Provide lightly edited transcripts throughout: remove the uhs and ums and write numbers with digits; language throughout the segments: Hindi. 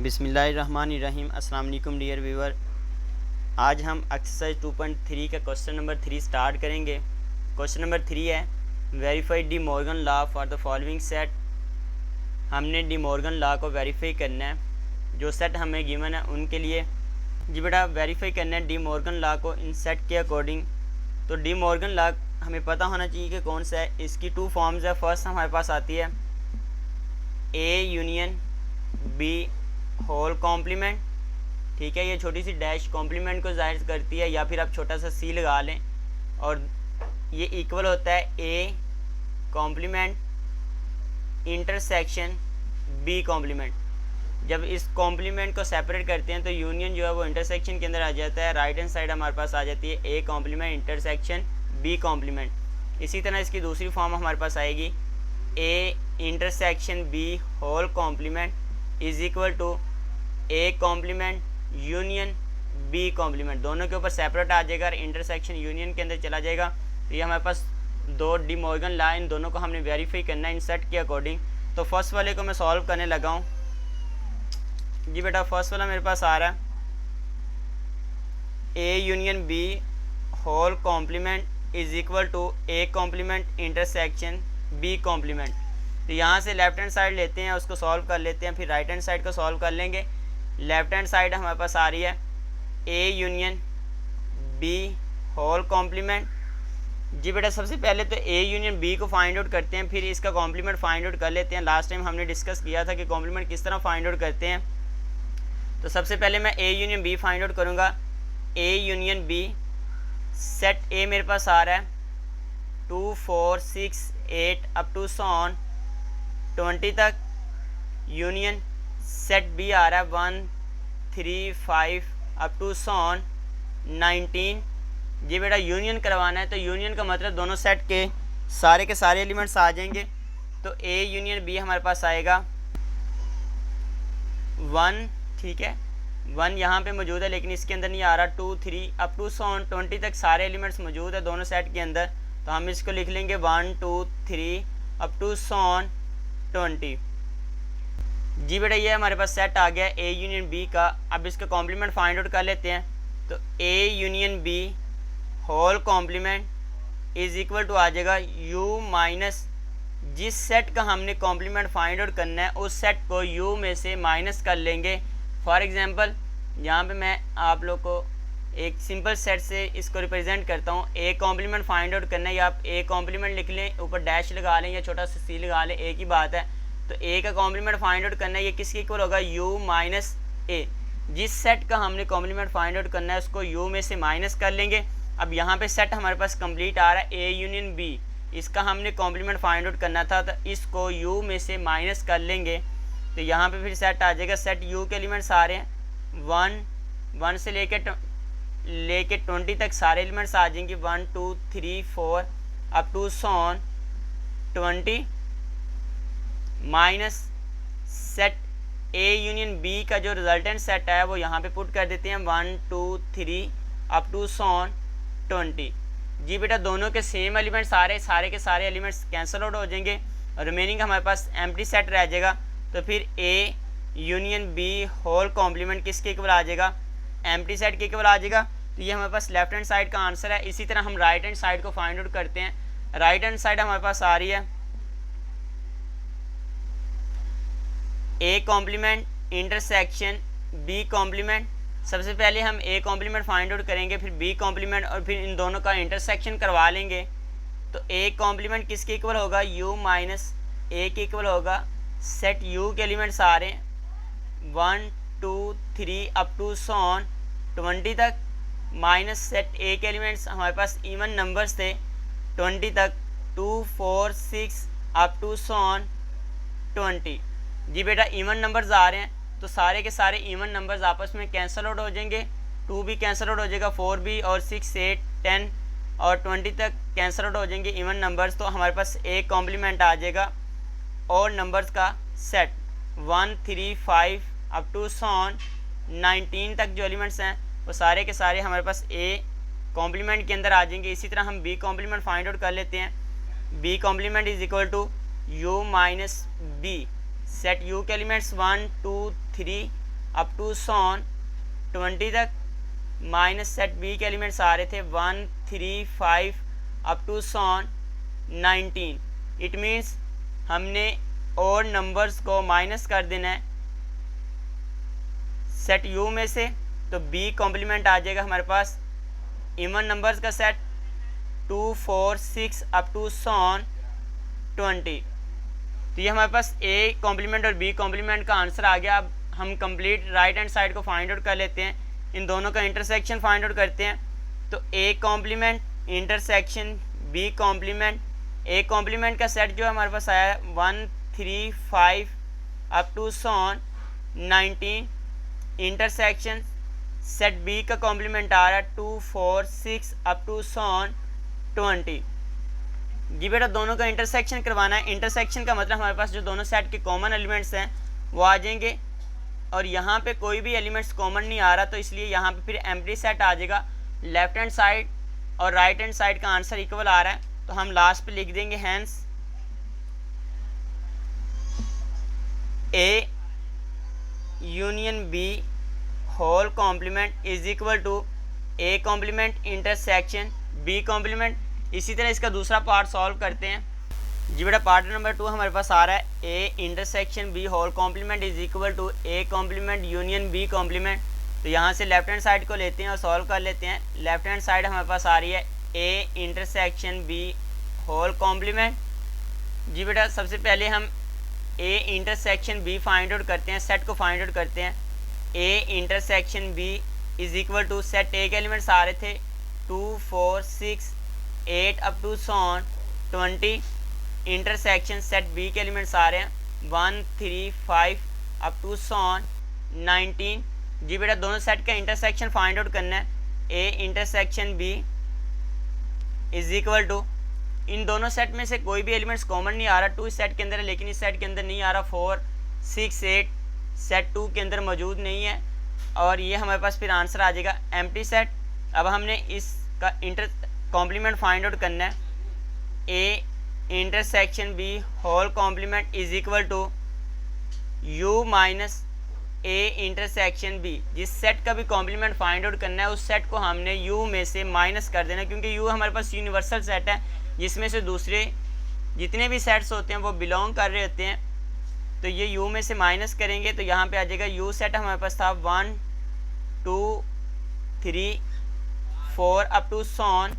बिस्मिल्लाहिर्रहमानिर्रहीम। अस्सलाम वालेकुम डियर व्यूअर। आज हम एक्सरसाइज 2.3 का क्वेश्चन नंबर 3 स्टार्ट करेंगे। क्वेश्चन नंबर 3 है verify De Morgan law for the following set. हमने डी मॉर्गन लॉ को वेरीफाई करना है। जो सेट हमें गिवन है उनके लिए जी बेटा वेरीफाई करना है डी मॉर्गन लॉ को इन सेट के अकॉर्डिंग। तो डी मॉर्गन लॉ हमें पता होना चाहिए कि कौन सा है। इसकी 2 फॉर्म्स है। फर्स्ट हमारे पास आती है A union B whole complement. ठीक है, ये छोटी सी डैश कॉम्प्लीमेंट को जाहिर करती है, या फिर आप छोटा सा सी लगा लें। और ये इक्वल होता है A complement intersection B complement. जब इस कॉम्प्लीमेंट को सेपरेट करते हैं तो यूनियन जो है वो इंटरसेक्शन के अंदर आ जाता है। राइट हैंड साइड हमारे पास आ जाती है A complement intersection B complement. इसी तरह इसकी दूसरी फॉर्म हमारे पास आएगी A intersection B whole complement is equal to A complement union B complement. दोनों के ऊपर सेपरेट आ जाएगा, इंटरसेक्शन यूनियन के अंदर चला जाएगा। तो ये हमारे पास दो डी मॉर्गन लॉ, इन दोनों को हमने वेरीफाई करना है इन सेट के अकॉर्डिंग। तो फर्स्ट वाले को मैं सॉल्व करने लगा हूँ जी बेटा। फर्स्ट वाला मेरे पास आ रहा है A union B whole complement is equal to A complement intersection B complement. तो यहाँ से लेफ्ट हैंड साइड लेते हैं, उसको सॉल्व कर लेते हैं, फिर राइट हैंड साइड को सॉल्व कर लेंगे। लेफ्ट हैंड साइड हमारे पास आ रही है A union B whole complement. जी बेटा सबसे पहले तो ए यूनियन बी को फाइंड आउट करते हैं, फिर इसका कॉम्प्लीमेंट फाइंड आउट कर लेते हैं। लास्ट टाइम हमने डिस्कस किया था कि कॉम्प्लीमेंट किस तरह फाइंड आउट करते हैं। तो सबसे पहले मैं A union B find out करूँगा। A union B set A मेरे पास आ रहा है 2 4 6 8 अप टू 20 तक। यूनियन सेट बी आ रहा है 1 3 5 अप टू 19। ये बेटा यूनियन करवाना है, तो यूनियन का मतलब दोनों सेट के सारे एलिमेंट्स आ जाएंगे। तो ए यूनियन बी हमारे पास आएगा 1, ठीक है 1 यहाँ पे मौजूद है लेकिन इसके अंदर नहीं आ रहा। 2 3 अप टू 20 तक सारे एलिमेंट्स मौजूद है दोनों सेट के अंदर। तो हम इसको लिख लेंगे 1 2 3 अप टू 20। जी बेटा ये हमारे पास सेट आ गया ए यूनियन बी का। अब इसका कॉम्प्लीमेंट फाइंड आउट कर लेते हैं। तो A union B whole complement is equal to आ जाएगा यू माइनस, जिस सेट का हमने कॉम्प्लीमेंट फाइंड आउट करना है उस सेट को यू में से माइनस कर लेंगे। फॉर एग्जांपल यहाँ पे मैं आप लोग को एक सिंपल सेट से इसको रिप्रेजेंट करता हूँ। ए कॉम्प्लीमेंट फाइंड आउट करना है, या आप ए कॉम्प्लीमेंट लिख लें, ऊपर डैश लगा लें या छोटा सा सी लगा लें, एक ही बात है। तो ए का कॉम्प्लीमेंट फाइंड आउट करना है, ये किसके इक्वल होगा यू माइनस ए। जिस सेट का हमने कॉम्प्लीमेंट फाइंड आउट करना है उसको यू में से माइनस कर लेंगे। अब यहाँ पे सेट हमारे पास कंप्लीट आ रहा है ए यूनियन बी, इसका हमने कॉम्प्लीमेंट फाइंड आउट करना था तो इसको यू में से माइनस कर लेंगे। तो यहाँ पे फिर सेट आ जाएगा। सेट यू के एलिमेंट्स आ रहे हैं 1 से लेके 20 तक सारे एलिमेंट्स आ जाएंगे। 1 2 3 4 up to 20 minus set A union B का जो रिजल्टेंट सेट है वो यहाँ पे पुट कर देते हैं 1 2 3 अप टू 20। जी बेटा दोनों के सेम एलिमेंट्स आ रहे हैं, सारे के सारे एलिमेंट्स कैंसिल आउट हो जाएंगे और रिमेनिंग हमारे पास एम्प्टी सेट रह जाएगा। तो फिर A union B whole complement किसके इक्वल आ जाएगा, एम्प्टी सेट के इक्वल आ जाएगा। तो ये हमारे पास लेफ्ट हैंड साइड का आंसर है। इसी तरह हम राइट हैंड साइड को फाइंड आउट करते हैं। राइट हैंड साइड हमारे पास आ रही है A complement intersection B complement. सबसे पहले हम ए कॉम्प्लीमेंट फाइंड आउट करेंगे, फिर बी कॉम्प्लीमेंट, और फिर इन दोनों का इंटरसेक्शन करवा लेंगे। तो ए कॉम्प्लीमेंट किसके इक्वल होगा यू माइनस ए के इक्वल होगा। सेट यू के एलिमेंट्स आ रहे हैं 1 2 3 अप टू 20 तक, माइनस सेट ए के एलिमेंट्स हमारे पास इवन नंबर्स थे 20 तक 2 4 6 अप टू 20। जी बेटा इवन नंबर्स आ रहे हैं तो सारे के सारे इवन नंबर्स आपस में कैंसिल आउट हो जाएंगे। 2 भी कैंसिल आउट हो जाएगा, 4 भी, और 6 8 10 और 20 तक कैंसिल आउट हो जाएंगे इवन नंबर्स। तो हमारे पास ए कॉम्प्लीमेंट आ जाएगा और नंबर्स का सेट 1 3 5 अप टू 19 तक जो एलिमेंट्स हैं वो सारे के सारे हमारे पास ए कॉम्प्लीमेंट के अंदर आ जाएंगे। इसी तरह हम बी कॉम्प्लीमेंट फाइंड आउट कर लेते हैं। B complement is equal to U minus B. Set U के एलिमेंट्स 1 2 3 अप टू सॉन 20 तक, माइनस सेट बी के एलिमेंट्स आ रहे थे 1 3 5 up to so on 19। It means हमने और नंबर्स को माइनस कर देना है सेट यू में से, तो बी कॉम्प्लीमेंट आ जाएगा हमारे पास इवन नंबर्स का सेट 2 4 6 अप टू सॉन 20। तो ये हमारे पास ए कॉम्प्लीमेंट और बी कॉम्प्लीमेंट का आंसर आ गया। अब हम कंप्लीट राइट हैंड साइड को फाइंड आउट कर लेते हैं, इन दोनों का इंटरसेक्शन फाइंड आउट करते हैं। तो A complement intersection B complement, A complement का सेट जो हमारे पास आया 1 3 5 up to so on 19, intersection set B का कॉम्प्लीमेंट आ रहा है 2 4 6 अप टू सॉन 20। जी बेटा दोनों का इंटरसेक्शन करवाना है। इंटरसेक्शन का मतलब हमारे पास जो दोनों सेट के कॉमन एलिमेंट्स हैं वो आ जाएंगे, और यहाँ पे कोई भी एलिमेंट्स कॉमन नहीं आ रहा, तो इसलिए यहाँ पे फिर एम्प्टी सेट आ जाएगा। लेफ्ट हैंड साइड और राइट हैंड साइड का आंसर इक्वल आ रहा है, तो हम लास्ट पे लिख देंगे hence A union B whole complement is equal to A complement intersection B complement. इसी तरह इसका दूसरा पार्ट सॉल्व करते हैं। जी बेटा पार्ट नंबर 2 हमारे पास आ रहा है A intersection B whole complement is equal to A complement union B complement. तो यहाँ से लेफ्ट हैंड साइड को लेते हैं और सॉल्व कर लेते हैं। लेफ्ट हैंड साइड हमारे पास आ रही है A intersection B whole complement. जी बेटा सबसे पहले हम A intersection B find out करते हैं, सेट को फाइंड आउट करते हैं। A intersection B is equal to set A के एलिमेंट्स आ रहे थे 2 4 6 8 up to sworn 20, intersection set B के एलिमेंट्स आ रहे हैं 1 3 5 अप टू सॉन 19। जी बेटा दोनों सेट का इंटरसेक्शन फाइंड आउट करना है। A intersection B is equal to, इन दोनों सेट में से कोई भी एलिमेंट्स कॉमन नहीं आ रहा, 2 इस सेट के अंदर है लेकिन इस सेट के अंदर नहीं आ रहा, 4 6 8 सेट 2 के अंदर मौजूद नहीं है, और ये हमारे पास फिर आंसर आ जाएगा एम्प्टी सेट। अब हमने इसका इंटर कॉम्प्लीमेंट फाइंड आउट करना है। A intersection B whole complement is equal to U minus A intersection B. जिस सेट का भी कॉम्प्लीमेंट फाइंड आउट करना है उस सेट को हमने यू में से माइनस कर देना, क्योंकि यू हमारे पास यूनिवर्सल सेट है जिसमें से दूसरे जितने भी सेट्स होते हैं वो बिलोंग कर रहे होते हैं। तो ये यू में से माइनस करेंगे तो यहाँ पे आ जाएगा यू सेट हमारे पास था 1 2 3 4 up to sworn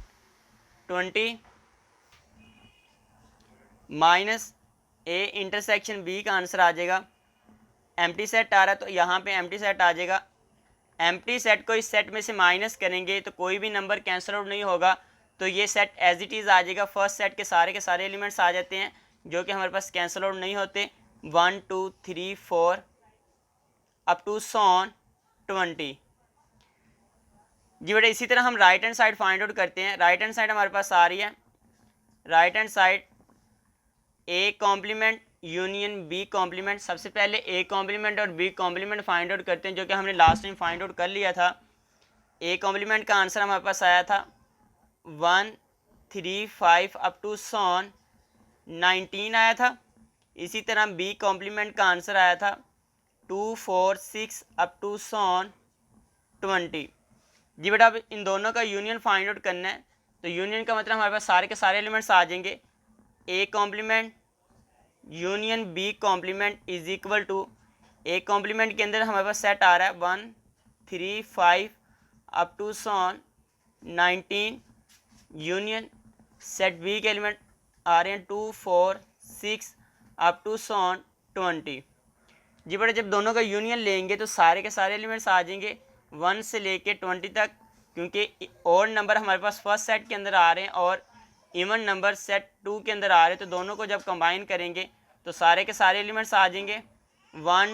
20 minus A intersection B का आंसर आ जाएगा एम्प्टी सेट आ रहा है, तो यहाँ पे एम्प्टी सेट आ जाएगा। एम्प्टी सेट को इस सेट में से माइनस करेंगे तो कोई भी नंबर कैंसिल आउट नहीं होगा, तो ये सेट एज इट इज़ आ जाएगा। फर्स्ट सेट के सारे एलिमेंट्स आ जाते हैं जो कि हमारे पास कैंसिल आउट नहीं होते, 1 2 3 4 अप टू सॉन 20। जी बेटा इसी तरह हम right hand side find out करते हैं। राइट हैंड साइड हमारे पास आ रही है, right hand side A complement union B complement. सबसे पहले ए कॉम्प्लीमेंट और बी कॉम्प्लीमेंट फाइंड आउट करते हैं, जो कि हमने लास्ट टाइम फाइंड आउट कर लिया था। ए कॉम्प्लीमेंट का आंसर हमारे पास आया था 1 3 5 अप टू सॉन 19 आया था। इसी तरह बी कॉम्प्लीमेंट का आंसर आया था 2 4 6 अप टू सॉन 20। जी बेटा अब इन दोनों का यूनियन फाइंड आउट करना है, तो यूनियन का मतलब हमारे पास सारे के सारे एलिमेंट्स आ जाएंगे। A complement union B complement is equal to, A complement के अंदर हमारे पास सेट आ रहा है 1 3 5 up to so on 19, union set B के एलिमेंट आ रहे हैं 2 4 6 अप टू सॉन 20। जी बेटा जब दोनों का यूनियन लेंगे तो सारे के सारे एलिमेंट्स आ जाएंगे 1 से लेके 20 तक, क्योंकि और नंबर हमारे पास फर्स्ट सेट के अंदर आ रहे हैं और इवन नंबर सेट 2 के अंदर आ रहे हैं, तो दोनों को जब कंबाइन करेंगे तो सारे के सारे एलिमेंट्स आ जाएंगे। 1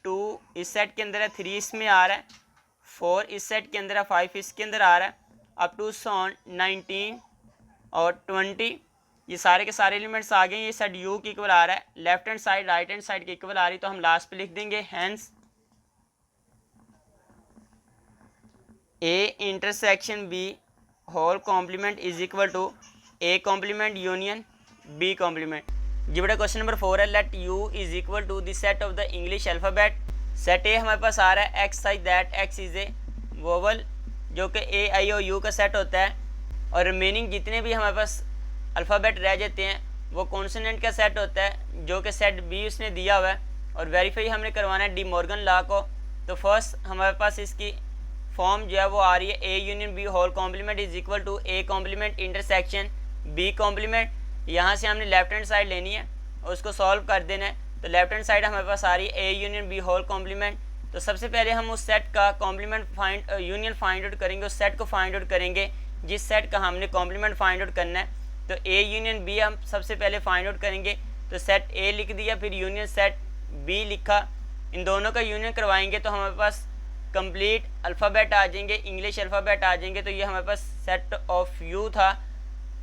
2 इस सेट के अंदर है, 3 इसमें आ रहा है, 4 इस सेट के अंदर है, 5 इसके अंदर आ रहा है, अप टू सॉन 19 और 20 ये सारे के सारे एलिमेंट्स आ गए। ये सेट यू की इक्वल आ रहा है, left hand side right hand side की इक्वल आ रही, तो हम लास्ट पे लिख देंगे hence A intersection B whole complement is equal to A complement union B complement. जी बेटा क्वेश्चन नंबर 4 है, let U is equal to the set of the English alphabet set A हमारे पास आ रहा है X such that X is a vowel, जो कि ए आई और यू का सेट होता है, और रिमेनिंग जितने भी हमारे पास अल्फ़ाबेट रह जाते हैं वो कॉन्सोनेंट का सेट होता है, जो कि सेट बी उसने दिया हुआ है। और वेरीफाई हमने करवाना है डी मॉर्गन लॉ को। तो फर्स्ट हमारे पास इसकी फॉर्म जो है वो आ रही है A union B whole complement is equal to A complement intersection B complement. यहाँ से हमने लेफ्ट हैंड साइड लेनी है और उसको सॉल्व कर देना है। तो लेफ्ट हैंड साइड हमारे पास आ रही है A union B whole complement. तो सबसे पहले हम उस सेट का कॉम्प्लीमेंट यूनियन फाइंड आउट करेंगे, उस सेट को फाइंड आउट करेंगे जिस सेट का हमने कॉम्प्लीमेंट फाइंड आउट करना है। तो ए यूनियन बी हम सबसे पहले फाइंड आउट करेंगे। तो सेट ए लिख दिया, फिर यूनियन सेट बी लिखा, इन दोनों का यूनियन करवाएंगे तो हमारे पास कंप्लीट अल्फ़ाबेट आ जाएंगे, इंग्लिश अल्फ़ाबेट आ जाएंगे। तो ये हमारे पास सेट ऑफ यू था,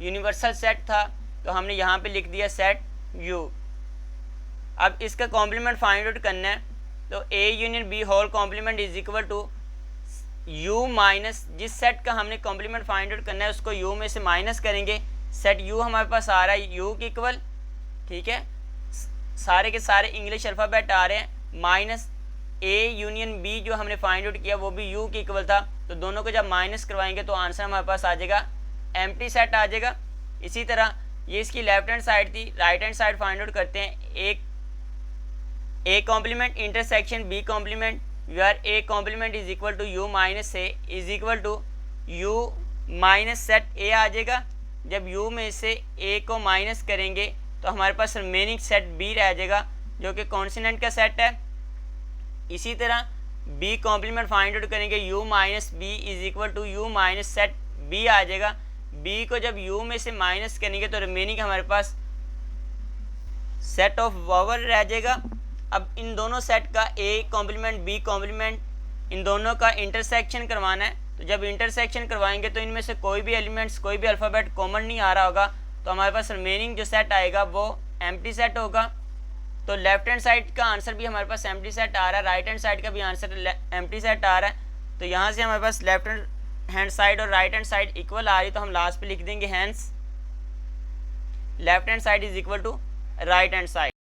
यूनिवर्सल सेट था, तो हमने यहाँ पे लिख दिया सेट यू। अब इसका कॉम्प्लीमेंट फाइंड आउट करना है। तो A union B whole complement is equal to U minus, जिस सेट का हमने कॉम्प्लीमेंट फाइंड आउट करना है उसको यू में से माइनस करेंगे। सेट यू हमारे पास आ रहा है यू के इक्वल, ठीक है, सारे के सारे इंग्लिश अल्फ़ाबेट आ रहे हैं, माइनस ए यूनियन बी जो हमने फाइंड आउट किया वो भी यू के इक्वल था। तो दोनों को जब माइनस करवाएंगे तो आंसर हमारे पास आ जाएगा एम्प्टी सेट आ जाएगा। इसी तरह ये इसकी लेफ्ट हैंड साइड थी, right hand side find out करते हैं। एक A complement intersection B complement, where A complement is equal to U minus A is equal to U minus set A आ जाएगा। जब यू में से ए को माइनस करेंगे तो हमारे पास रिमेनिंग सेट बी रह जाएगा, जो कि कॉन्सोनेंट का सेट है। इसी तरह बी कॉम्प्लीमेंट फाइंड आउट करेंगे, U minus B is equal to U minus set B आ जाएगा। बी को जब यू में से माइनस करेंगे तो रिमेनिंग हमारे पास सेट ऑफ वोवल रह जाएगा। अब इन दोनों सेट का ए कॉम्प्लीमेंट बी कॉम्प्लीमेंट, इन दोनों का इंटरसेक्शन करवाना है। तो जब इंटरसेक्शन करवाएंगे तो इनमें से कोई भी एलिमेंट्स, कोई भी अल्फ़ाबेट कॉमन नहीं आ रहा होगा, तो हमारे पास रिमेनिंग जो सेट आएगा वो एम्प्टी सेट होगा। तो लेफ्ट हैंड साइड का आंसर भी हमारे पास एम्प्टी सेट आ रहा है, राइट हैंड साइड का भी आंसर एम्प्टी सेट आ रहा है। तो यहाँ से हमारे पास लेफ्ट हैंड साइड और राइट हैंड साइड इक्वल आ रही, तो हम लास्ट पे लिख देंगे hence left hand side is equal to right hand side.